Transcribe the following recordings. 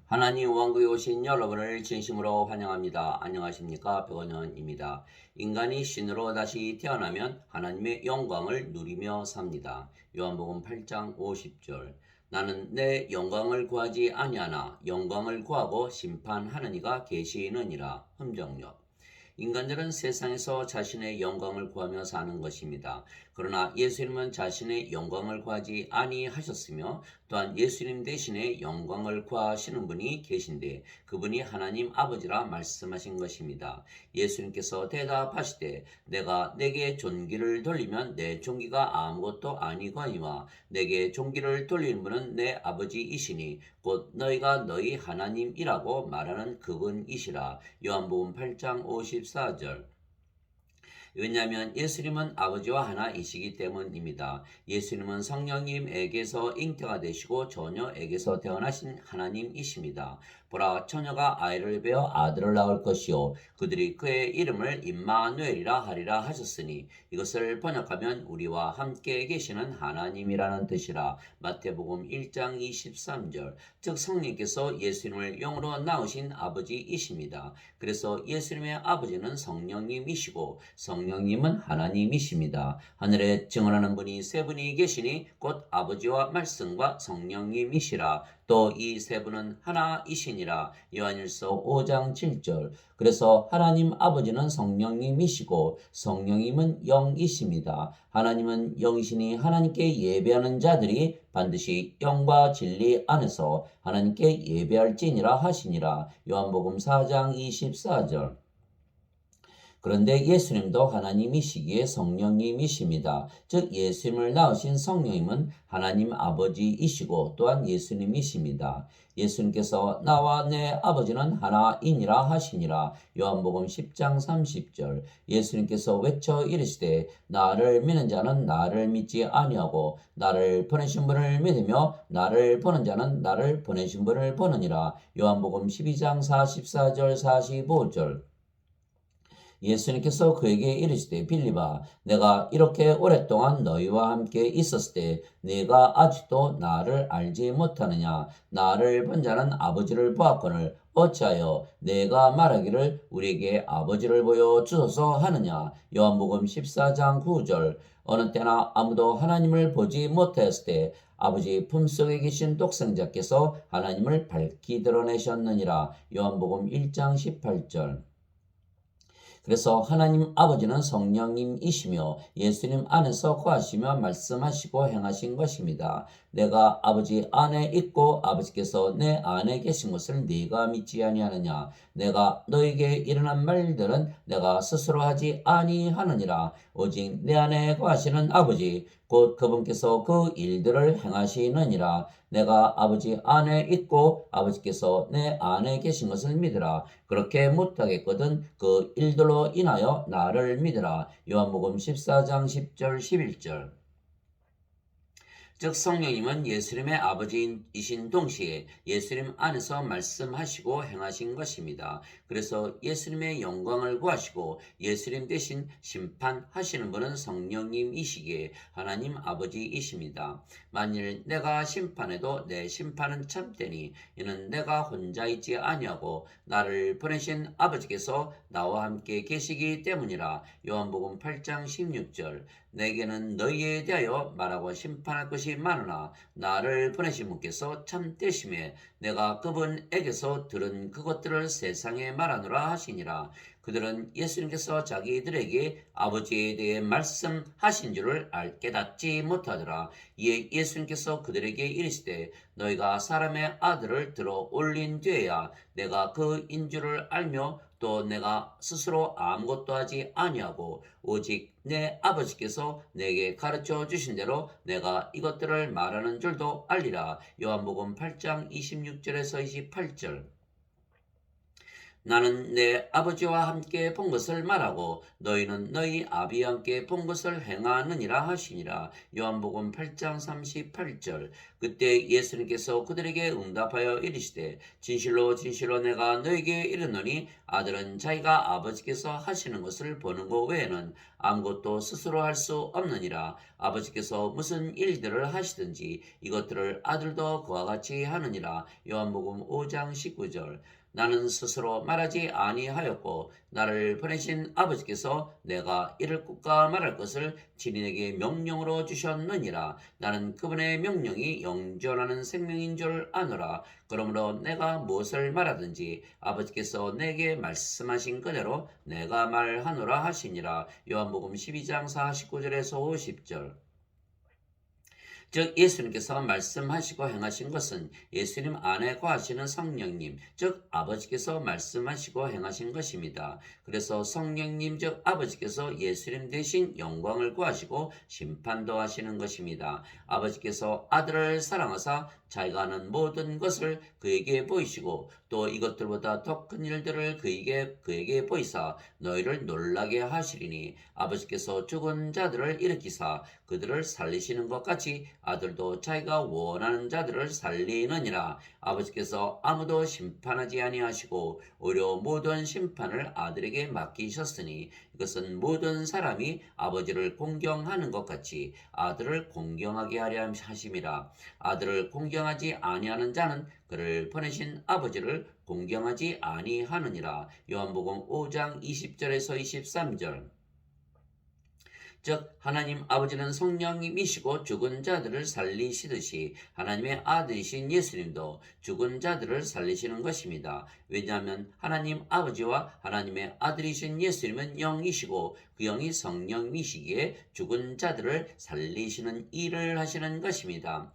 하나님 왕국에 오신 여러분을 진심으로 환영합니다. 안녕하십니까? 백원현입니다. 인간이 신으로 다시 태어나면 하나님의 영광을 누리며 삽니다. 요한복음 8장 50절. 나는 내 영광을 구하지 아니하나 영광을 구하고 심판하는 이가 계시느니라. 흠정역. 인간들은 세상에서 자신의 영광을 구하며 사는 것입니다. 그러나 예수님은 자신의 영광을 구하지 아니하셨으며 또한 예수님 대신에 영광을 구하시는 분이 계신데 그분이 하나님 아버지라 말씀하신 것입니다. 예수님께서 대답하시되 내가 내게 존귀를 돌리면 내 존귀가 아무것도 아니거니와 내게 존귀를 돌리는 분은 내 아버지이시니 곧 너희가 너희 하나님이라고 말하는 그분이시라. 요한복음 8장 54절. 왜냐하면 예수님은 아버지와 하나이시기 때문입니다. 예수님은 성령님에게서 잉태가 되시고 처녀에게서 태어나신 하나님이십니다. 보라, 처녀가 아이를 베어 아들을 낳을 것이요 그들이 그의 이름을 임마누엘이라 하리라 하셨으니 이것을 번역하면 우리와 함께 계시는 하나님이라는 뜻이라. 마태복음 1장 23절. 즉 성령께서 예수님을 영으로 낳으신 아버지이십니다. 그래서 예수님의 아버지는 성령님이시고 성령님은 하나님이십니다. 하늘에 증언하는 분이 세 분이 계시니 곧 아버지와 말씀과 성령님이시라. 또 이 세 분은 하나이시니라. 요한일서 5장 7절. 그래서 하나님 아버지는 성령님이시고 성령님은 영이십니다. 하나님은 영이시니 하나님께 예배하는 자들이 반드시 영과 진리 안에서 하나님께 예배할지니라 하시니라. 요한복음 4장 24절. 그런데 예수님도 하나님이시기에 성령님이십니다. 즉 예수님을 낳으신 성령님은 하나님 아버지이시고 또한 예수님이십니다. 예수님께서 나와 내 아버지는 하나이니라 하시니라. 요한복음 10장 30절. 예수님께서 외쳐 이르시되 나를 믿는 자는 나를 믿지 아니하고 나를 보내신 분을 믿으며 나를 보는 자는 나를 보내신 분을 보느니라. 요한복음 12장 44절 45절. 예수님께서 그에게 이르시되 빌립아 내가 이렇게 오랫동안 너희와 함께 있었을 때 네가 아직도 나를 알지 못하느냐. 나를 본 자는 아버지를 보았거늘 어찌하여 내가 말하기를 우리에게 아버지를 보여 주소서 하느냐. 요한복음 14장 9절. 어느 때나 아무도 하나님을 보지 못하였을 때 아버지 품속에 계신 독생자께서 하나님을 밝히 드러내셨느니라. 요한복음 1장 18절. 그래서 하나님 아버지는 성령님이시며 예수님 안에서 거하시며 말씀하시고 행하신 것입니다. 내가 아버지 안에 있고 아버지께서 내 안에 계신 것을 네가 믿지 아니하느냐. 내가 너에게 일어난 말들은 내가 스스로 하지 아니하느니라. 오직 내 안에 거하시는 아버지 곧 그분께서 그 일들을 행하시느니라. 내가 아버지 안에 있고 아버지께서 내 안에 계신 것을 믿으라. 그렇게 못하겠거든 그 일들로 인하여 나를 믿으라. 요한복음 14장 10절 11절. 즉 성령님은 예수님의 아버지이신 동시에 예수님 안에서 말씀하시고 행하신 것입니다. 그래서 예수님의 영광을 구하시고 예수님 대신 심판하시는 분은 성령님이시기에 하나님 아버지이십니다. 만일 내가 심판해도 내 심판은 참되니 이는 내가 혼자 있지 아니하고 나를 보내신 아버지께서 나와 함께 계시기 때문이라. 요한복음 8장 16절. 내게는 너희에 대하여 말하고 심판할 것이 많으나 나를 보내신 분께서 참되심에 내가 그분에게서 들은 그것들을 세상에 말하노라 하시니라. 그들은 예수님께서 자기들에게 아버지에 대해 말씀하신 줄을 깨닫지 못하더라. 이에 예수님께서 그들에게 이르시되 너희가 사람의 아들을 들어 올린 뒤에야 내가 그인 줄을 알며 또 내가 스스로 아무것도 하지 아니하고 오직 내 아버지께서 내게 가르쳐 주신 대로 내가 이것들을 말하는 줄도 알리라. 요한복음 8장 26절에서 28절. 나는 내 아버지와 함께 본 것을 말하고 너희는 너희 아비와 함께 본 것을 행하느니라 하시니라. 요한복음 8장 38절. 그때 예수님께서 그들에게 응답하여 이르시되 진실로 진실로 내가 너에게 이르노니 아들은 자기가 아버지께서 하시는 것을 보는 것 외에는 아무것도 스스로 할 수 없느니라. 아버지께서 무슨 일들을 하시든지 이것들을 아들도 그와 같이 하느니라. 요한복음 5장 19절. 나는 스스로 말하지 아니하였고 나를 보내신 아버지께서 내가 이를 끝과 말할 것을 친인에게 명령으로 주셨느니라. 나는 그분의 명령이 영존하는 생명인 줄 아노라. 그러므로 내가 무엇을 말하든지 아버지께서 내게 말씀하신 그대로 내가 말하노라 하시니라. 요한복음 12장 49절에서 50절. 즉 예수님께서 말씀하시고 행하신 것은 예수님 안에 거하시는 성령님, 즉 아버지께서 말씀하시고 행하신 것입니다. 그래서 성령님, 즉 아버지께서 예수님 대신 영광을 구하시고 심판도 하시는 것입니다. 아버지께서 아들을 사랑하사 자기가 하는 모든 것을 그에게 보이시고 또 이것들보다 더 큰 일들을 그에게 보이사 너희를 놀라게 하시리니 아버지께서 죽은 자들을 일으키사 그들을 살리시는 것 같이 아들도 자기가 원하는 자들을 살리느니라. 아버지께서 아무도 심판하지 아니하시고 오히려 모든 심판을 아들에게 맡기셨으니 이것은 모든 사람이 아버지를 공경하는 것 같이 아들을 공경하게 하려 하심이라. 아들을 공경하지 아니하는 자는 그를 보내신 아버지를 공경하지 아니하느니라. 요한복음 5장 20절에서 23절. 즉 하나님 아버지는 성령님이시고 죽은 자들을 살리시듯이 하나님의 아들이신 예수님도 죽은 자들을 살리시는 것입니다. 왜냐하면 하나님 아버지와 하나님의 아들이신 예수님은 영이시고 그 영이 성령이시기에 죽은 자들을 살리시는 일을 하시는 것입니다.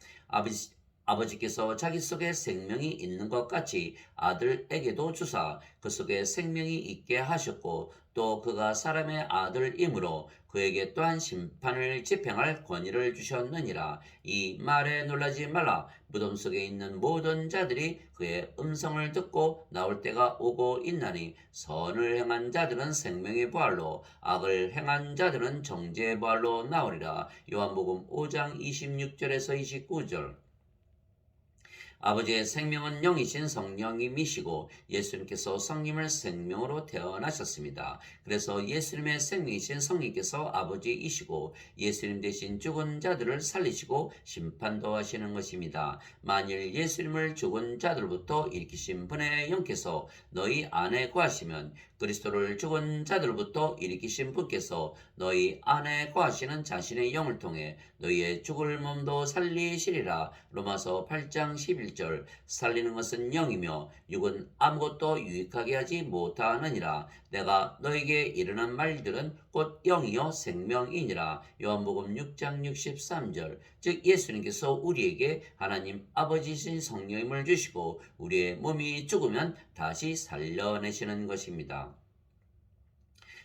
아버지께서 자기 속에 생명이 있는 것 같이 아들에게도 주사 그 속에 생명이 있게 하셨고 또 그가 사람의 아들이므로 그에게 또한 심판을 집행할 권위를 주셨느니라. 이 말에 놀라지 말라. 무덤 속에 있는 모든 자들이 그의 음성을 듣고 나올 때가 오고 있나니 선을 행한 자들은 생명의 부활로 악을 행한 자들은 정죄의 부활로 나오리라. 요한복음 5장 26절에서 29절. 아버지의 생명은 영이신 성령님이시고 예수님께서 성님을 생명으로 태어나셨습니다. 그래서 예수님의 생명이신 성님께서 아버지이시고 예수님 대신 죽은 자들을 살리시고 심판도 하시는 것입니다. 만일 예수님을 죽은 자들부터 일으키신 분의 영께서 너희 안에 거하시면 그리스도를 죽은 자들부터 일으키신 분께서 너희 안에 거하시는 자신의 영을 통해 너희의 죽을 몸도 살리시리라. 로마서 8장 11절. 살리는 것은 영이며 육은 아무것도 유익하게 하지 못하느니라. 내가 너에게 이르는 말들은 곧 영이요 생명이니라. 요한복음 6장 63절. 즉 예수님께서 우리에게 하나님 아버지신 성령님을 주시고 우리의 몸이 죽으면 다시 살려내시는 것입니다.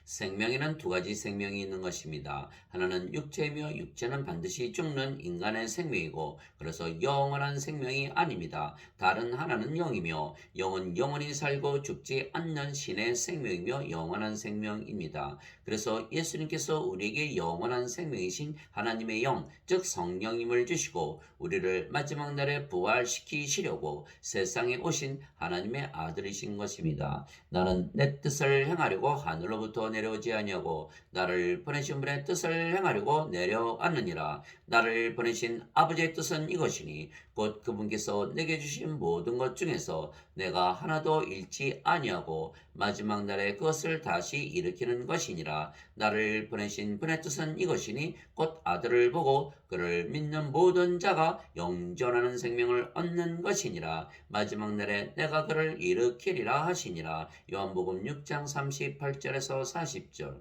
생명에는 두 가지 생명이 있는 것입니다. 하나는 육체이며 육체는 반드시 죽는 인간의 생명이고 그래서 영원한 생명이 아닙니다. 다른 하나는 영이며 영은 영원히 살고 죽지 않는 신의 생명이며 영원한 생명입니다. 그래서 예수님께서 우리에게 영원한 생명이신 하나님의 영, 즉 성령님을 주시고 우리를 마지막 날에 부활시키시려고 세상에 오신 하나님의 아들이신 것입니다. 나는 내 뜻을 행하려고 하늘로부터 내려오지 아니하고 나를 보내신 분의 뜻을 행하려고 내려왔느니라. 나를 보내신 아버지의 뜻은 이것이니 곧 그분께서 내게 주신 모든 것 중에서 내가 하나도 잃지 아니하고 마지막 날에 그것을 다시 일으키는 것이니라. 나를 보내신 분의 뜻은 이것이니 곧 아들을 보고 그를 믿는 모든 자가 영존하는 생명을 얻는 것이니라. 마지막 날에 내가 그를 일으키리라 하시니라. 요한복음 6장 38절에서 40절.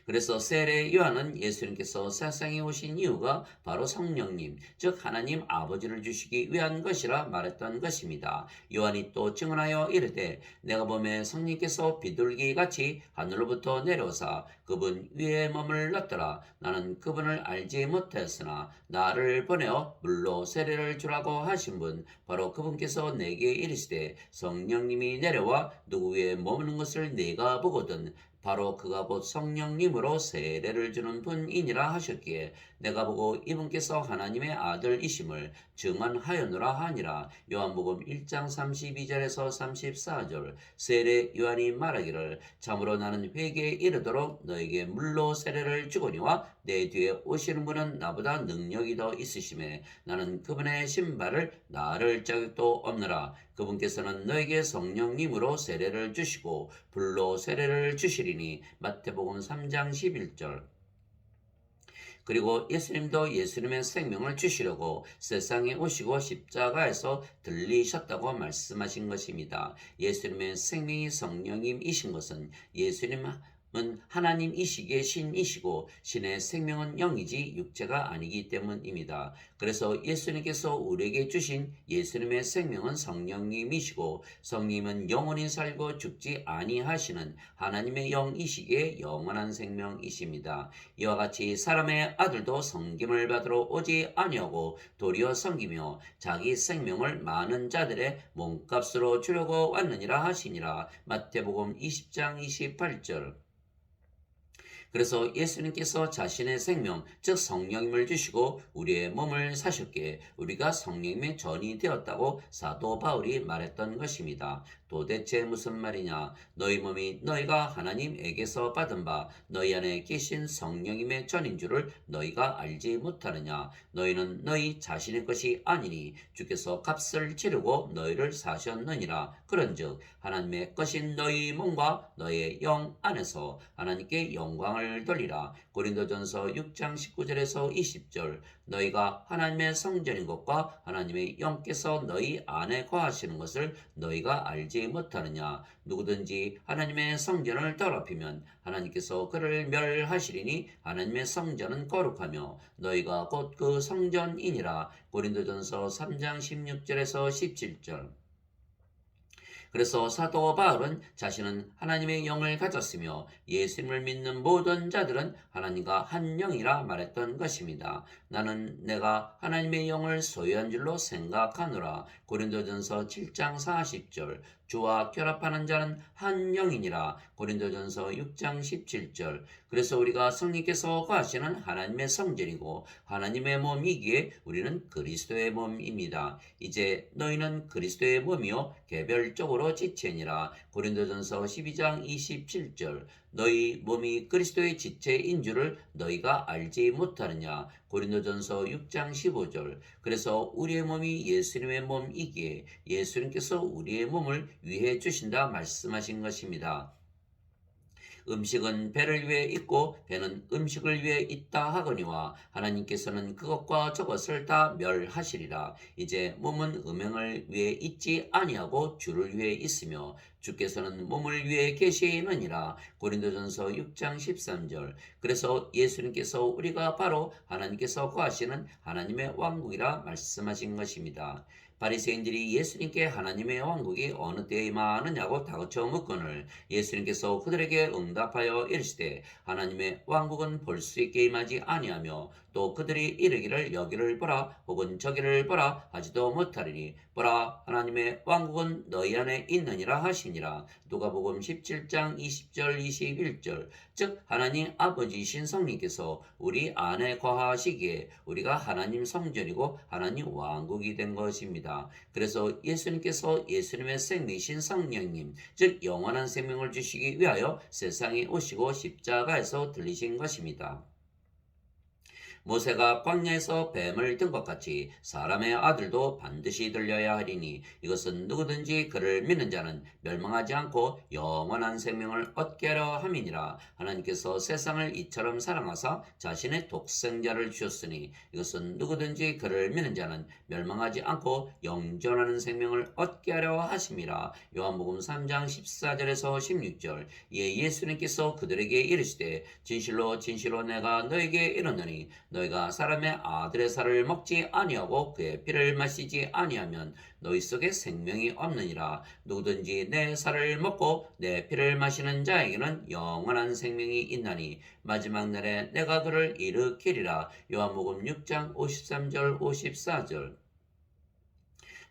그래서 세례 요한은 예수님께서 세상에 오신 이유가 바로 성령님, 즉 하나님 아버지를 주시기 위한 것이라 말했던 것입니다. 요한이 또 증언하여 이르되 내가 보매 성령께서 비둘기 같이 하늘로부터 내려오사 그분 위에 머물렀더라. 나는 그분을 알지 못하였으나 나를 보내어 물로 세례를 주라고 하신 분 바로 그분께서 내게 이르시되 성령님이 내려와 누구 위에 머무는 것을 내가 보거든 바로 그가 곧 성령님으로 세례를 주는 분이니라 하셨기에 내가 보고 이분께서 하나님의 아들이심을 증언하였노라 하니라. 요한복음 1장 32절에서 34절. 세례 요한이 말하기를 참으로 나는 회개에 이르도록 너에게 물로 세례를 주거니와 내 뒤에 오시는 분은 나보다 능력이 더 있으심에 나는 그분의 신발을 나를 자격도 없느라. 그분께서는 너에게 성령님으로 세례를 주시고 불로 세례를 주시리니. 마태복음 3장 11절. 그리고 예수님도 예수님의 생명을 주시려고 세상에 오시고 십자가에서 들리셨다고 말씀하신 것입니다. 예수님의 생명이 성령님이신 것은 예수님은 하나님이시기에 신이시고 신의 생명은 영이지 육체가 아니기 때문입니다. 그래서 예수님께서 우리에게 주신 예수님의 생명은 성령님이시고 성령님은 영원히 살고 죽지 아니하시는 하나님의 영이시기에 영원한 생명이십니다. 이와 같이 사람의 아들도 섬김을 받으러 오지 아니하고 도리어 섬기며 자기 생명을 많은 자들의 몸값으로 주려고 왔느니라 하시니라. 마태복음 20장 28절. 그래서 예수님께서 자신의 생명, 즉 성령님을 주시고 우리의 몸을 사셨기에 우리가 성령님의 전이 되었다고 사도 바울이 말했던 것입니다. 도대체 무슨 말이냐? 너희 몸이 너희가 하나님에게서 받은 바 너희 안에 계신 성령님의 전인 줄을 너희가 알지 못하느냐? 너희는 너희 자신의 것이 아니니 주께서 값을 치르고 너희를 사셨느니라. 그런즉 하나님의 것인 너희 몸과 너희의 영 안에서 하나님께 영광을 돌리라. 고린도전서 6장 19절에서 20절. 너희가 하나님의 성전인 것과 하나님의 영께서 너희 안에 거하시는 것을 너희가 알지 못하느냐? 누구든지 하나님의 성전을 더럽히면 하나님께서 그를 멸하시리니 하나님의 성전은 거룩하며 너희가 곧 그 성전이니라. 고린도전서 3장 16절에서 17절. 그래서 사도 바울은 자신은 하나님의 영을 가졌으며 예수님을 믿는 모든 자들은 하나님과 한 영이라 말했던 것입니다. 나는 내가 하나님의 영을 소유한 줄로 생각하노라. 고린도전서 7장 40절. 주와 결합하는 자는 한 영이니라. 고린도전서 6장 17절. 그래서 우리가 성령께서 거하시는 하나님의 성전이고 하나님의 몸이기에 우리는 그리스도의 몸입니다. 이제 너희는 그리스도의 몸이요 개별적으로 지체니라. 고린도전서 12장 27절. 너희 몸이 그리스도의 지체인 줄을 너희가 알지 못하느냐. 고린도전서 6장 15절. 그래서 우리의 몸이 예수님의 몸이기에 예수님께서 우리의 몸을 위해 주신다 말씀하신 것입니다. 음식은 배를 위해 있고 배는 음식을 위해 있다 하거니와 하나님께서는 그것과 저것을 다 멸하시리라. 이제 몸은 음행을 위해 있지 아니하고 주를 위해 있으며 주께서는 몸을 위해 계시느니라. 고린도전서 6장 13절. 그래서 예수님께서 우리가 바로 하나님께서 거하시는 하나님의 왕국이라 말씀하신 것입니다. 바리새인들이 예수님께 하나님의 왕국이 어느 때에 임하느냐고 다그쳐 묻거늘 예수님께서 그들에게 응답하여 이르시되 하나님의 왕국은 볼 수 있게 임하지 아니하며 또 그들이 이르기를 여기를 보라 혹은 저기를 보라 하지도 못하리니 보라 하나님의 왕국은 너희 안에 있느니라 하시니라. 누가복음 17장 20절 21절. 즉 하나님 아버지이신 성령께서 우리 안에 거하시기에 우리가 하나님 성전이고 하나님 왕국이 된 것입니다. 그래서 예수님께서 예수님의 생명이신 성령님, 즉 영원한 생명을 주시기 위하여 세상에 오시고 십자가에서 들리신 것입니다. 모세가 광야에서 뱀을 든 것 같이 사람의 아들도 반드시 들려야 하리니 이것은 누구든지 그를 믿는 자는 멸망하지 않고 영원한 생명을 얻게 하려 함이니라. 하나님께서 세상을 이처럼 사랑하사 자신의 독생자를 주셨으니 이것은 누구든지 그를 믿는 자는 멸망하지 않고 영존하는 생명을 얻게 하려 하심이라. 요한복음 3장 14절에서 16절. 이에 예수님께서 그들에게 이르시되 진실로 진실로 내가 너에게 이르노니 너희가 사람의 아들의 살을 먹지 아니하고 그의 피를 마시지 아니하면 너희 속에 생명이 없느니라. 누구든지 내 살을 먹고 내 피를 마시는 자에게는 영원한 생명이 있나니 마지막 날에 내가 그를 일으키리라. 요한복음 6장 53절 54절.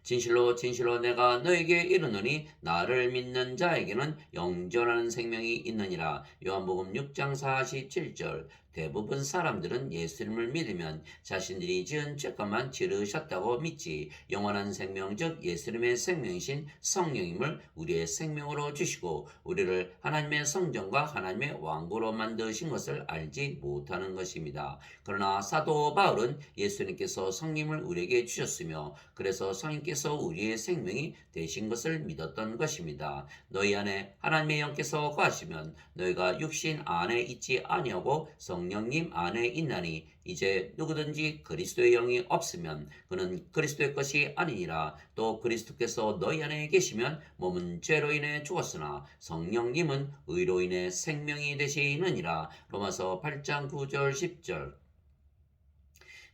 진실로 진실로 내가 너에게 이르노니 나를 믿는 자에게는 영존하는 생명이 있느니라. 요한복음 6장 47절. 대부분 사람들은 예수님을 믿으면 자신들이 지은 죄값만 지르셨다고 믿지 영원한 생명 즉 예수님의 생명이신 성령임을 우리의 생명으로 주시고 우리를 하나님의 성전과 하나님의 왕국으로 만드신 것을 알지 못하는 것입니다. 그러나 사도 바울은 예수님께서 성령을 우리에게 주셨으며 그래서 성령께서 우리의 생명이 되신 것을 믿었던 것입니다. 너희 안에 하나님의 영께서 거하시면 너희가 육신 안에 있지 아니하고 성령님 안에 있나니 이제 누구든지 그리스도의 영이 없으면 그는 그리스도의 것이 아니니라. 또 그리스도께서 너희 안에 계시면 몸은 죄로 인해 죽었으나 성령님은 의로 인해 생명이 되시느니라. 로마서 8장 9절 10절.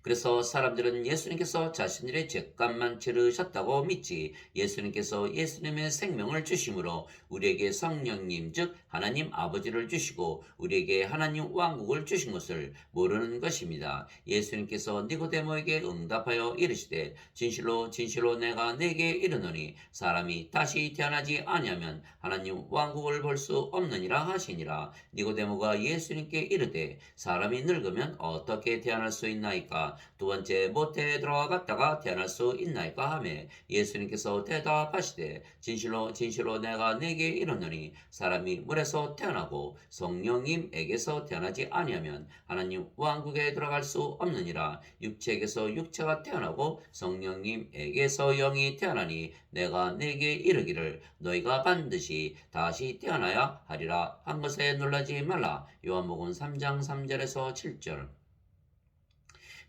그래서 사람들은 예수님께서 자신들의 죄값만 치르셨다고 믿지 예수님께서 예수님의 생명을 주심으로 우리에게 성령님 즉 하나님 아버지를 주시고 우리에게 하나님 왕국을 주신 것을 모르는 것입니다. 예수님께서 니고데모에게 응답하여 이르시되 진실로 진실로 내가 네게 이르노니 사람이 다시 태어나지 아니하면 하나님 왕국을 볼 수 없느니라 하시니라. 니고데모가 예수님께 이르되 사람이 늙으면 어떻게 태어날 수 있나이까? 두 번째 모태에 들어갔다가 태어날 수 있나이까 하매 예수님께서 대답하시되 진실로 진실로 내가 네게 이르노니 사람이 물에서 태어나고 성령님에게서 태어나지 아니하면 하나님 왕국에 들어갈 수 없느니라. 육체에게서 육체가 태어나고 성령님에게서 영이 태어나니 내가 네게 이르기를 너희가 반드시 다시 태어나야 하리라 한 것에 놀라지 말라. 요한복음 3장 3절에서 7절.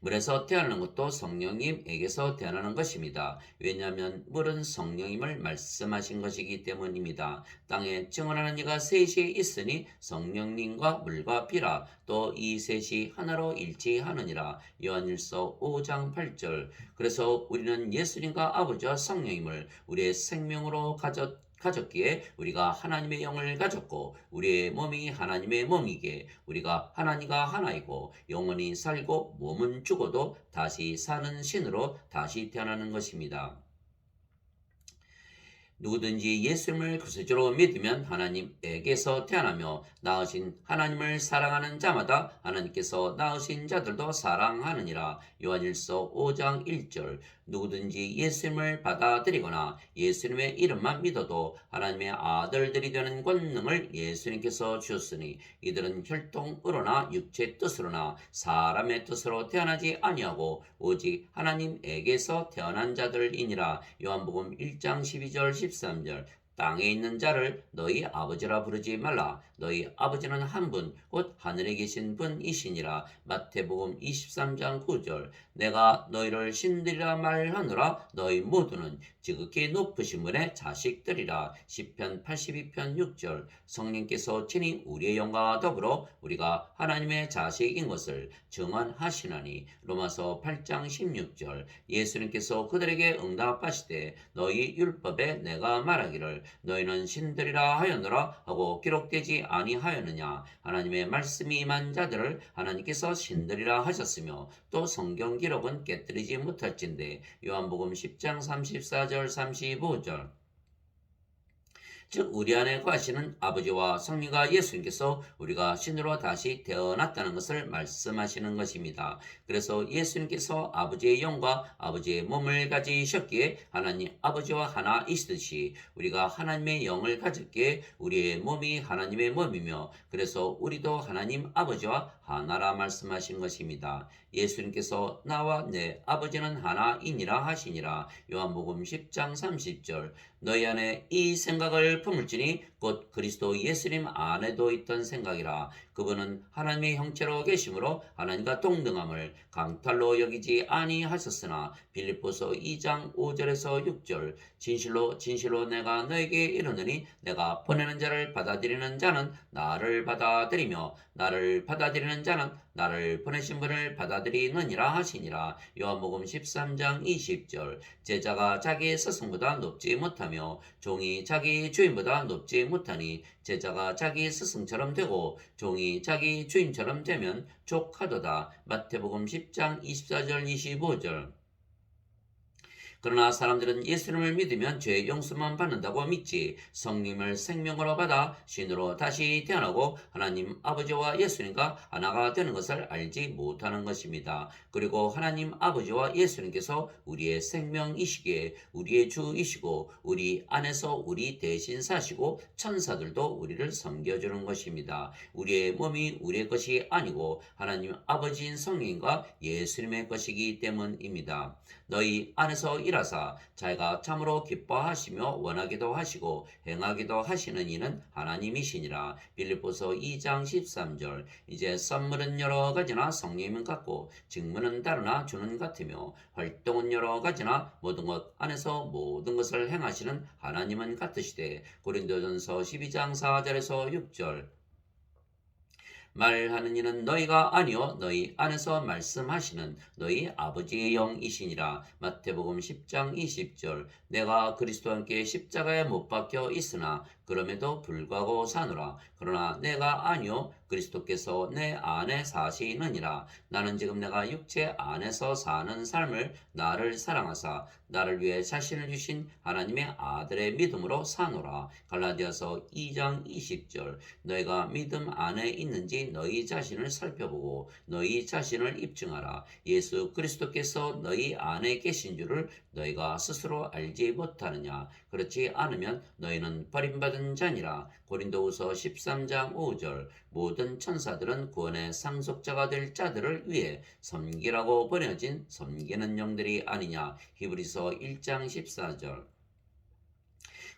물에서 태어나는 것도 성령님에게서 태어나는 것입니다. 왜냐하면 물은 성령님을 말씀하신 것이기 때문입니다. 땅에 증언하는 이가 셋이 있으니 성령님과 물과 비라 또 이 셋이 하나로 일치하느니라. 요한일서 5장 8절. 그래서 우리는 예수님과 아버지와 성령님을 우리의 생명으로 가졌기에 우리가 하나님의 영을 가졌고 우리의 몸이 하나님의 몸이기에 우리가 하나님과 하나이고 영원히 살고 몸은 죽어도 다시 사는 신으로 다시 태어나는 것입니다. 누구든지 예수님을 구세주로 믿으면 하나님에게서 태어나며 낳으신 하나님을 사랑하는 자마다 하나님께서 낳으신 자들도 사랑하느니라. 요한일서 5장 1절. 누구든지 예수님을 받아들이거나 예수님의 이름만 믿어도 하나님의 아들들이 되는 권능을 예수님께서 주셨으니 이들은 혈통으로나 육체 뜻으로나 사람의 뜻으로 태어나지 아니하고 오직 하나님에게서 태어난 자들이니라. 요한복음 1장 12절 13절. 땅에 있는 자를 너희 아버지라 부르지 말라. 너희 아버지는 한 분, 곧 하늘에 계신 분이시니라. 마태복음 23장 9절. 내가 너희를 신들이라 말하노라. 너희 모두는 지극히 높으신 분의 자식들이라. 시편 82편 6절. 성령께서 친히 우리의 영과 더불어 우리가 하나님의 자식인 것을 증언하시나니. 로마서 8장 16절. 예수님께서 그들에게 응답하시되 너희 율법에 내가 말하기를 너희는 신들이라 하였노라 하고 기록되지 아니하였느냐. 하나님의 말씀이 임한 자들을 하나님께서 신들이라 하셨으며 또 성경 기록은 깨뜨리지 못할진대. 요한복음 10장 34절 35절. 즉 우리 안에 거하시는 아버지와 성령과 예수님께서 우리가 신으로 다시 태어났다는 것을 말씀하시는 것입니다. 그래서 예수님께서 아버지의 영과 아버지의 몸을 가지셨기에 하나님 아버지와 하나이시듯이 우리가 하나님의 영을 가졌기에 우리의 몸이 하나님의 몸이며 그래서 우리도 하나님 아버지와 하나라 말씀하신 것입니다. 예수님께서 나와 내 아버지는 하나이니라 하시니라. 요한복음 10장 30절. 너희 안에 이 생각을 품을지니 곧 그리스도 예수님 안에도 있던 생각이라. 그분은 하나님의 형체로 계심으로 하나님과 동등함을 강탈로 여기지 아니하셨으나 빌립보서 2장 5절에서 6절. 진실로 진실로 내가 너에게 이르노니 내가 보내는 자를 받아들이는 자는 나를 받아들이며 나를 받아들이는 자는 나를 보내신 분을 받아들이느니라 하시니라. 요한복음 13장 20절. 제자가 자기 스승보다 높지 못하며 종이 자기 주인보다 높지 못하니 제자가 자기 스승처럼 되고 종이 자기 주인처럼 되면 족하도다. 마태복음 10장 24절 25절. 그러나 사람들은 예수님을 믿으면 죄 용서만 받는다고 믿지 성령을 생명으로 받아 신으로 다시 태어나고 하나님 아버지와 예수님과 하나가 되는 것을 알지 못하는 것입니다. 그리고 하나님 아버지와 예수님께서 우리의 생명이시기에 우리의 주이시고 우리 안에서 우리 대신 사시고 천사들도 우리를 섬겨주는 것입니다. 우리의 몸이 우리의 것이 아니고 하나님 아버지인 성령과 예수님의 것이기 때문입니다. 너희 안에서 일하사 자기가 참으로 기뻐하시며 원하기도 하시고 행하기도 하시는 이는 하나님이시니라. 빌립보서 2장 13절. 이제 선물은 여러 가지나 성령은 같고 직무는 다르나 주는 같으며 활동은 여러 가지나 모든 것 안에서 모든 것을 행하시는 하나님은 같으시되. 고린도전서 12장 4절에서 6절. 말하는 이는 너희가 아니요 너희 안에서 말씀하시는 너희 아버지의 영이시니라. 마태복음 10장 20절. 내가 그리스도와 함께 십자가에 못 박혀 있으나 그럼에도 불구하고 사노라. 그러나 내가 아니요 그리스도께서 내 안에 사시느니라. 나는 지금 내가 육체 안에서 사는 삶을 나를 사랑하사 나를 위해 자신을 주신 하나님의 아들의 믿음으로 사노라. 갈라디아서 2장 20절. 너희가 믿음 안에 있는지 너희 자신을 살펴보고 너희 자신을 입증하라. 예수 그리스도께서 너희 안에 계신 줄을 너희가 스스로 알지 못하느냐. 그렇지 않으면 너희는 버림받은 자니라. 고린도후서 13장 5절. 모든 천사들은 구원의 상속자가 될 자들을 위해 섬기라고 보내진 섬기는 영들이 아니냐. 히브리서 1장 14절.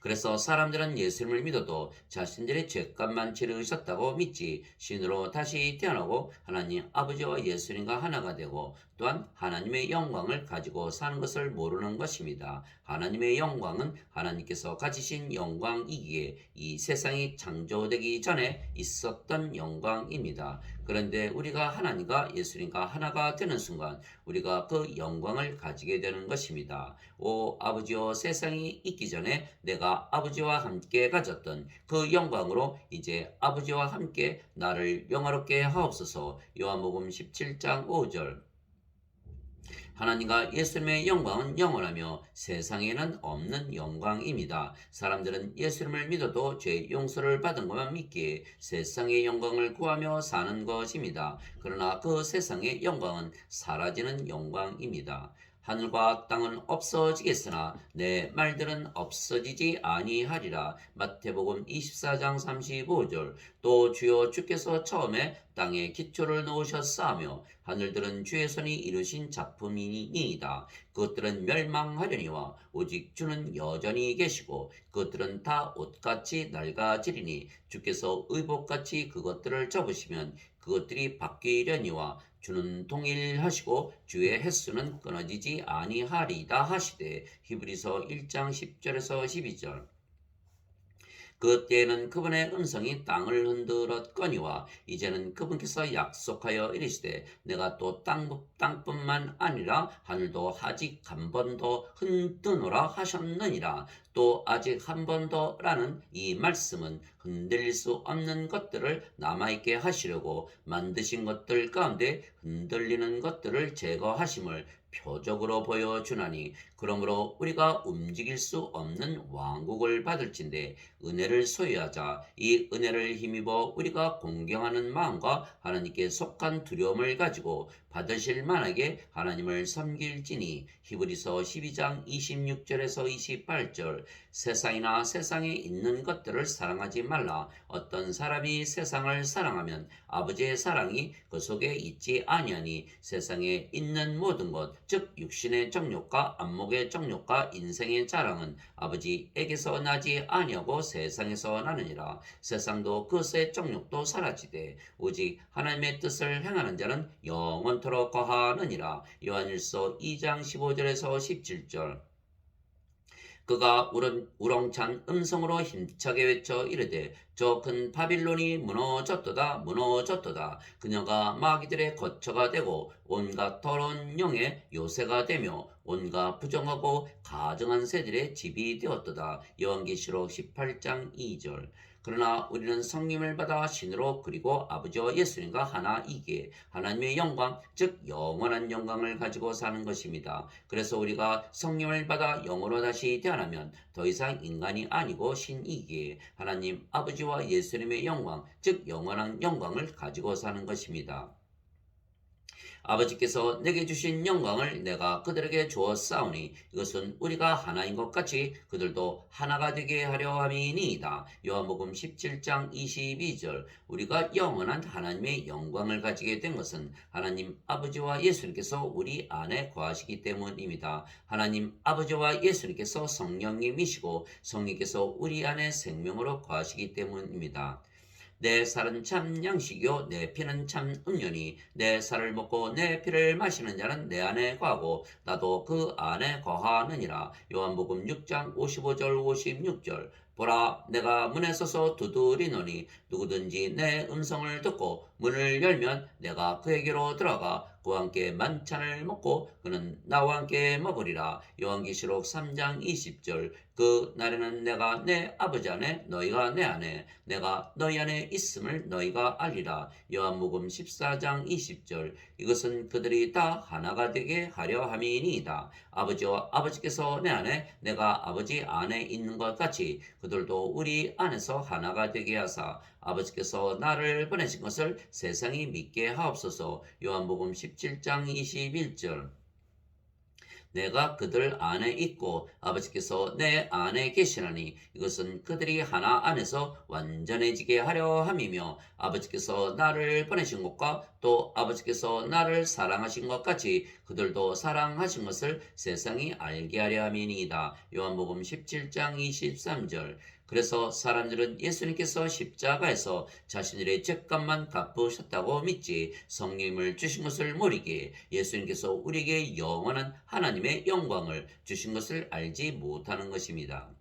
그래서 사람들은 예수님을 믿어도 자신들의 죄값만 치르셨다고 믿지 신으로 다시 태어나고 하나님 아버지와 예수님과 하나가 되고 또한 하나님의 영광을 가지고 사는 것을 모르는 것입니다. 하나님의 영광은 하나님께서 가지신 영광이기에 이 세상이 창조되기 전에 있었던 영광입니다. 그런데 우리가 하나님과 예수님과 하나가 되는 순간 우리가 그 영광을 가지게 되는 것입니다. 오 아버지여, 세상이 있기 전에 내가 아버지와 함께 가졌던 그 영광으로 이제 아버지와 함께 나를 영화롭게 하옵소서. 요한복음 17장 5절. 하나님과 예수님의 영광은 영원하며 세상에는 없는 영광입니다. 사람들은 예수님을 믿어도 죄 용서를 받은 것만 믿기에 세상의 영광을 구하며 사는 것입니다. 그러나 그 세상의 영광은 사라지는 영광입니다. 하늘과 땅은 없어지겠으나 내 말들은 없어지지 아니하리라. 마태복음 24장 35절. 또 주여 주께서 처음에 땅에 기초를 놓으셨사하며 하늘들은 주의 손이 이루신 작품이니이다. 그것들은 멸망하려니와 오직 주는 여전히 계시고 그것들은 다 옷같이 낡아지리니 주께서 의복같이 그것들을 접으시면 그것들이 바뀌려니와 주는 동일하시고 주의 횟수는 끊어지지 아니하리이다 하시되. 히브리서 1장 10절에서 12절. 그때에는 그분의 음성이 땅을 흔들었거니와 이제는 그분께서 약속하여 이르시되 내가 또 땅뿐만 아니라 하늘도 아직 한 번 더 흔드노라 하셨느니라. 또 아직 한 번 더라는 이 말씀은 흔들릴 수 없는 것들을 남아있게 하시려고 만드신 것들 가운데 흔들리는 것들을 제거하심을 표적으로 보여주나니 그러므로 우리가 움직일 수 없는 왕국을 받을진대 은혜를 소유하자. 이 은혜를 힘입어 우리가 공경하는 마음과 하나님께 속한 두려움을 가지고 받으실 만하게 하나님을 섬길지니. 히브리서 12장 26절에서 28절. 세상이나 세상에 있는 것들을 사랑하지 말라. 어떤 사람이 세상을 사랑하면 아버지의 사랑이 그 속에 있지 아니하니. 세상에 있는 모든 것, 즉 육신의 정욕과 안목의 정욕과 인생의 자랑은 아버지에게서 나지 아니하고 세상에서 나느니라. 세상도 그것의 정욕도 사라지되 오직 하나님의 뜻을 행하는 자는 영원토록 거하느니라. 요한일서 2장 15절에서 17절. 그가 우렁찬 음성으로 힘차게 외쳐 이르되 저 큰 바빌론이 무너졌도다 무너졌도다. 그녀가 마귀들의 거처가 되고 온갖 더러운 영의 요새가 되며 온갖 부정하고 가증한 새들의 집이 되었도다. 요한계시록 18장 2절. 그러나 우리는 성령을 받아 신으로 그리고 아버지와 예수님과 하나이기에 하나님의 영광 즉 영원한 영광을 가지고 사는 것입니다. 그래서 우리가 성령을 받아 영으로 다시 태어나면 더 이상 인간이 아니고 신이기에 하나님 아버지와 예수님의 영광 즉 영원한 영광을 가지고 사는 것입니다. 아버지께서 내게 주신 영광을 내가 그들에게 주었사오니 이것은 우리가 하나인 것 같이 그들도 하나가 되게 하려 함이니이다. 요한복음 17장 22절. 우리가 영원한 하나님의 영광을 가지게 된 것은 하나님 아버지와 예수님께서 우리 안에 거하시기 때문입니다. 하나님 아버지와 예수님께서 성령님이시고 성령께서 우리 안에 생명으로 거하시기 때문입니다. 내 살은 참 양식이요 내 피는 참 음료니 내 살을 먹고 내 피를 마시는 자는 내 안에 거하고 나도 그 안에 거하느니라. 요한복음 6장 55절 56절. 보라 내가 문에 서서 두드리노니 누구든지 내 음성을 듣고 문을 열면 내가 그에게로 들어가 그와 함께 만찬을 먹고 그는 나와 함께 먹으리라. 요한계시록 3장 20절. 그 날에는 내가 내 아버지 안에 너희가 내 안에 내가 너희 안에 있음을 너희가 알리라. 요한복음 14장 20절. 이것은 그들이 다 하나가 되게 하려 함이니이다. 아버지와 아버지께서 내 안에 내가 아버지 안에 있는 것 같이 그들도 우리 안에서 하나가 되게 하사 아버지께서 나를 보내신 것을 세상이 믿게 하옵소서. 요한복음 17장 21절. 내가 그들 안에 있고 아버지께서 내 안에 계시나니 이것은 그들이 하나 안에서 완전해지게 하려 함이며 아버지께서 나를 보내신 것과 또 아버지께서 나를 사랑하신 것 같이 그들도 사랑하신 것을 세상이 알게 하려 함이니이다. 요한복음 17장 23절. 그래서 사람들은 예수님께서 십자가에서 자신들의 죄값만 갚으셨다고 믿지 성령을 주신 것을 모르기에 예수님께서 우리에게 영원한 하나님의 영광을 주신 것을 알지 못하는 것입니다.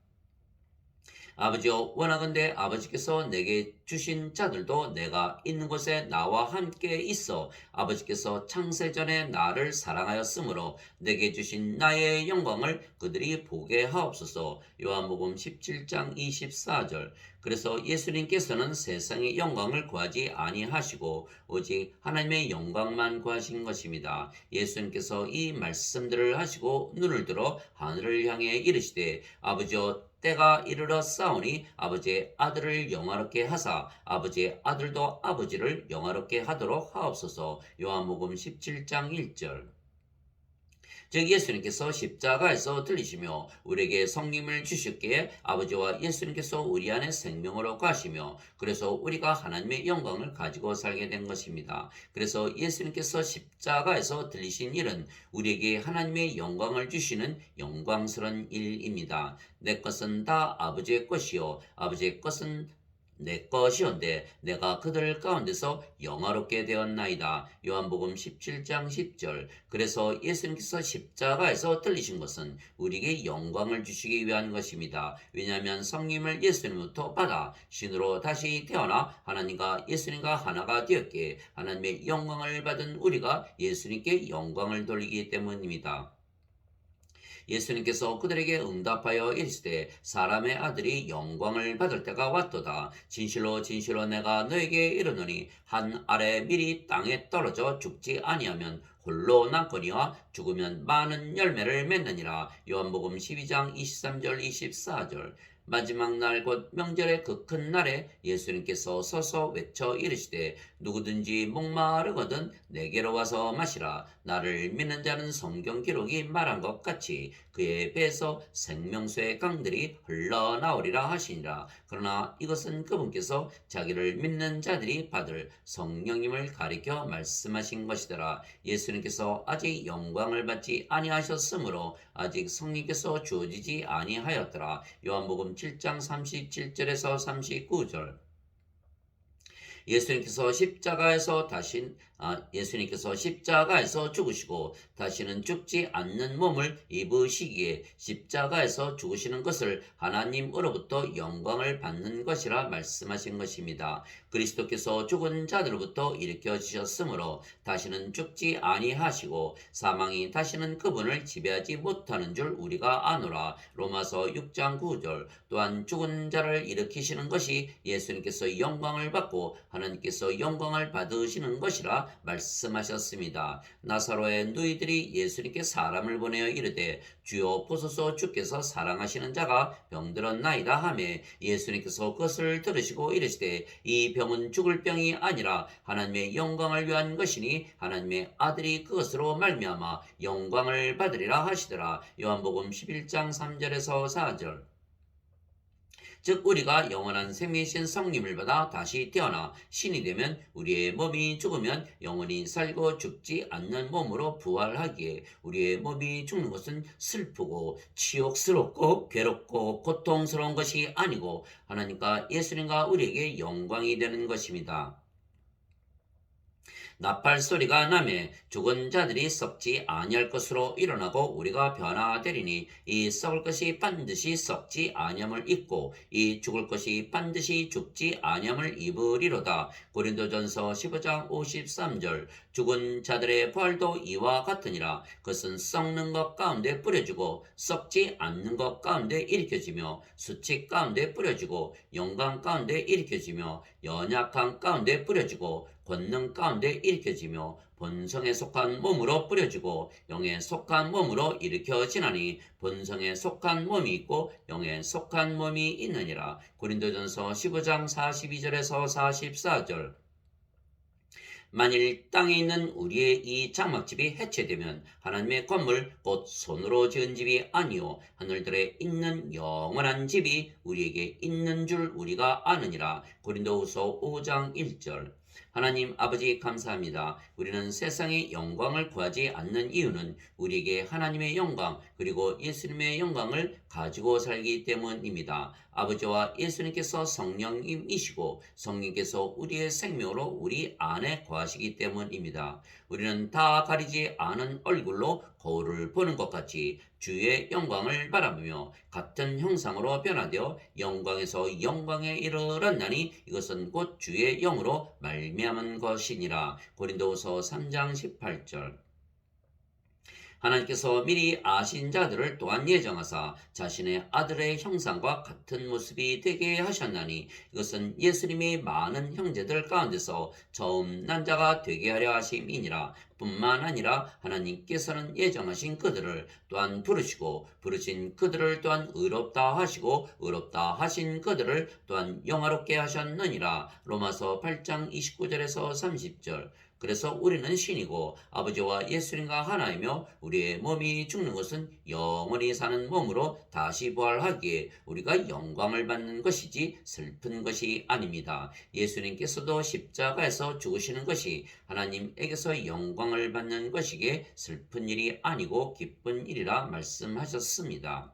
아버지여 원하건대 아버지께서 내게 주신 자들도 내가 있는 곳에 나와 함께 있어 아버지께서 창세전에 나를 사랑하였으므로 내게 주신 나의 영광을 그들이 보게 하옵소서. 요한복음 17장 24절. 그래서 예수님께서는 세상의 영광을 구하지 아니하시고 오직 하나님의 영광만 구하신 것입니다. 예수님께서 이 말씀들을 하시고 눈을 들어 하늘을 향해 이르시되 아버지여 때가 이르러 싸우니 아버지의 아들을 영화롭게 하사 아버지의 아들도 아버지를 영화롭게 하도록 하옵소서. 요한복음 17장 1절. 즉 예수님께서 십자가에서 들리시며 우리에게 성령을 주셨기에 아버지와 예수님께서 우리 안에 생명으로 가시며 그래서 우리가 하나님의 영광을 가지고 살게 된 것입니다. 그래서 예수님께서 십자가에서 들리신 일은 우리에게 하나님의 영광을 주시는 영광스러운 일입니다. 내 것은 다 아버지의 것이요 아버지의 것은 내 것이온데 내가 그들 가운데서 영화롭게 되었나이다. 요한복음 17장 10절. 그래서 예수님께서 십자가에서 들리신 것은 우리에게 영광을 주시기 위한 것입니다. 왜냐하면 성령을 예수님부터 받아 신으로 다시 태어나 하나님과 예수님과 하나가 되었기에 하나님의 영광을 받은 우리가 예수님께 영광을 돌리기 때문입니다. 예수님께서 그들에게 응답하여 이르시되 사람의 아들이 영광을 받을 때가 왔도다. 진실로 진실로 내가 너에게 이르노니 한 알의 밀이 땅에 떨어져 죽지 아니하면 홀로 남거니와 죽으면 많은 열매를 맺느니라. 요한복음 12장 23절 24절. 마지막 날 곧 명절의 그 큰 날에 예수님께서 서서 외쳐 이르시되 누구든지 목마르거든 내게로 와서 마시라. 나를 믿는 자는 성경 기록이 말한 것 같이 그의 배에서 생명수의 강들이 흘러나오리라 하시니라. 그러나 이것은 그분께서 자기를 믿는 자들이 받을 성령님을 가리켜 말씀하신 것이더라. 예수님께서 아직 영광을 받지 아니하셨으므로 아직 성령께서 주어지지 아니하였더라. 요한복음 7장 37절에서 39절. 예수님께서 십자가에서 죽으시고 다시는 죽지 않는 몸을 입으시기에 십자가에서 죽으시는 것을 하나님으로부터 영광을 받는 것이라 말씀하신 것입니다. 그리스도께서 죽은 자들로부터 일으켜 지셨으므로 다시는 죽지 아니하시고 사망이 다시는 그분을 지배하지 못하는 줄 우리가 아노라. 로마서 6장 9절. 또한 죽은 자를 일으키시는 것이 예수님께서 영광을 받고 하나님께서 영광을 받으시는 것이라 말씀하셨습니다. 나사로의 누이들이 예수님께 사람을 보내어 이르되 주여 보소서 주께서 사랑하시는 자가 병들었나이다 하매 예수님께서 그것을 들으시고 이르시되 이 병은 죽을 병이 아니라 하나님의 영광을 위한 것이니 하나님의 아들이 그것으로 말미암아 영광을 받으리라 하시더라. 요한복음 11장 3절에서 4절. 즉 우리가 영원한 생명이신 성님을 받아 다시 태어나 신이 되면 우리의 몸이 죽으면 영원히 살고 죽지 않는 몸으로 부활하기에 우리의 몸이 죽는 것은 슬프고 치욕스럽고 괴롭고 고통스러운 것이 아니고 하나님과 예수님과 우리에게 영광이 되는 것입니다. 나팔 소리가 나매 죽은 자들이 썩지 아니할 것으로 일어나고 우리가 변화되리니 이 썩을 것이 반드시 썩지 아니함을 입고 이 죽을 것이 반드시 죽지 아니함을 입으리로다. 고린도전서 15장 53절. 죽은 자들의 부활도 이와 같으니라. 그것은 썩는 것 가운데 뿌려지고 썩지 않는 것 가운데 일으켜지며 수치 가운데 뿌려지고 영광 가운데 일으켜지며 연약함 가운데 뿌려지고 권능 가운데 일으켜지며 본성에 속한 몸으로 뿌려지고 영에 속한 몸으로 일으켜지나니 본성에 속한 몸이 있고 영에 속한 몸이 있느니라. 고린도전서 15장 42절에서 44절. 만일 땅에 있는 우리의 이 장막집이 해체되면 하나님의 건물 곧 손으로 지은 집이 아니요 하늘들에 있는 영원한 집이 우리에게 있는 줄 우리가 아느니라. 고린도후서 5장 1절. 하나님 아버지 감사합니다. 우리는 세상의 영광을 구하지 않는 이유는 우리에게 하나님의 영광 그리고 예수님의 영광을 가지고 살기 때문입니다. 아버지와 예수님께서 성령님이시고 성령께서 우리의 생명으로 우리 안에 거하시기 때문입니다. 우리는 다 가리지 않은 얼굴로 거울을 보는 것 같이 주의 영광을 바라보며 같은 형상으로 변화되어 영광에서 영광에 이르렀나니 이것은 곧 주의 영으로 말미암은 것이니라. 고린도후서 3장 18절. 하나님께서 미리 아신 자들을 또한 예정하사 자신의 아들의 형상과 같은 모습이 되게 하셨나니 이것은 예수님이 많은 형제들 가운데서 처음 난 자가 되게 하려 하심이니라. 뿐만 아니라 하나님께서는 예정하신 그들을 또한 부르시고 부르신 그들을 또한 의롭다 하시고 의롭다 하신 그들을 또한 영화롭게 하셨느니라. 로마서 8장 29절에서 30절. 그래서 우리는 신이고 아버지와 예수님과 하나이며 우리의 몸이 죽는 것은 영원히 사는 몸으로 다시 부활하기에 우리가 영광을 받는 것이지 슬픈 것이 아닙니다. 예수님께서도 십자가에서 죽으시는 것이 하나님에게서 영광을 받는 것이기에 슬픈 일이 아니고 기쁜 일이라 말씀하셨습니다.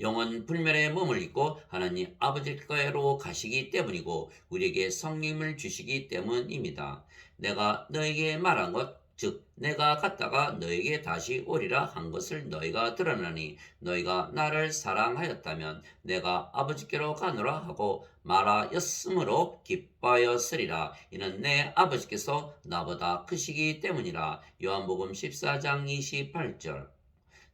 영원 불멸의 몸을 입고 하나님 아버지께로 가시기 때문이고 우리에게 성령을 주시기 때문입니다. 내가 너에게 말한 것 즉 내가 갔다가 너에게 다시 오리라 한 것을 너희가 들었나니 너희가 나를 사랑하였다면 내가 아버지께로 가노라 하고 말하였으므로 기뻐하였으리라. 이는 내 아버지께서 나보다 크시기 때문이라. 요한복음 14장 28절.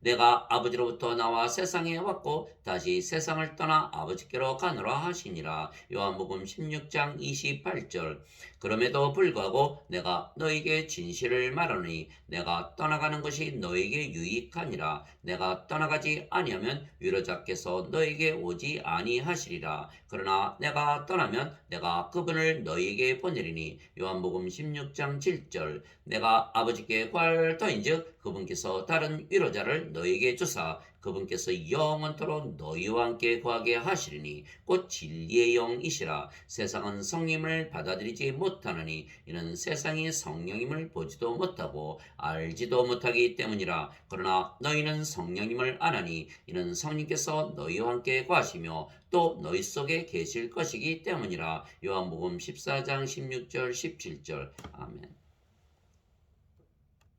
내가 아버지로부터 나와 세상에 왔고 다시 세상을 떠나 아버지께로 가노라 하시니라. 요한복음 16장 28절. 그럼에도 불구하고 내가 너에게 진실을 말하노니 내가 떠나가는 것이 너에게 유익하니라. 내가 떠나가지 아니하면 위로자께서 너에게 오지 아니하시리라. 그러나 내가 떠나면 내가 그분을 너에게 보내리니. 요한복음 16장 7절. 내가 아버지께 구할 터인즉 그분께서 다른 위로자를 너에게 주사 그분께서 영원토록 너희와 함께 거하게 하시리니 곧 진리의 영이시라. 세상은 성령을 받아들이지 못하느니 이는 세상이 성령임을 보지도 못하고 알지도 못하기 때문이라. 그러나 너희는 성령님을 아나니 이는 성령께서 너희와 함께 거하시며 또 너희 속에 계실 것이기 때문이라. 요한복음 14장 16절 17절. 아멘.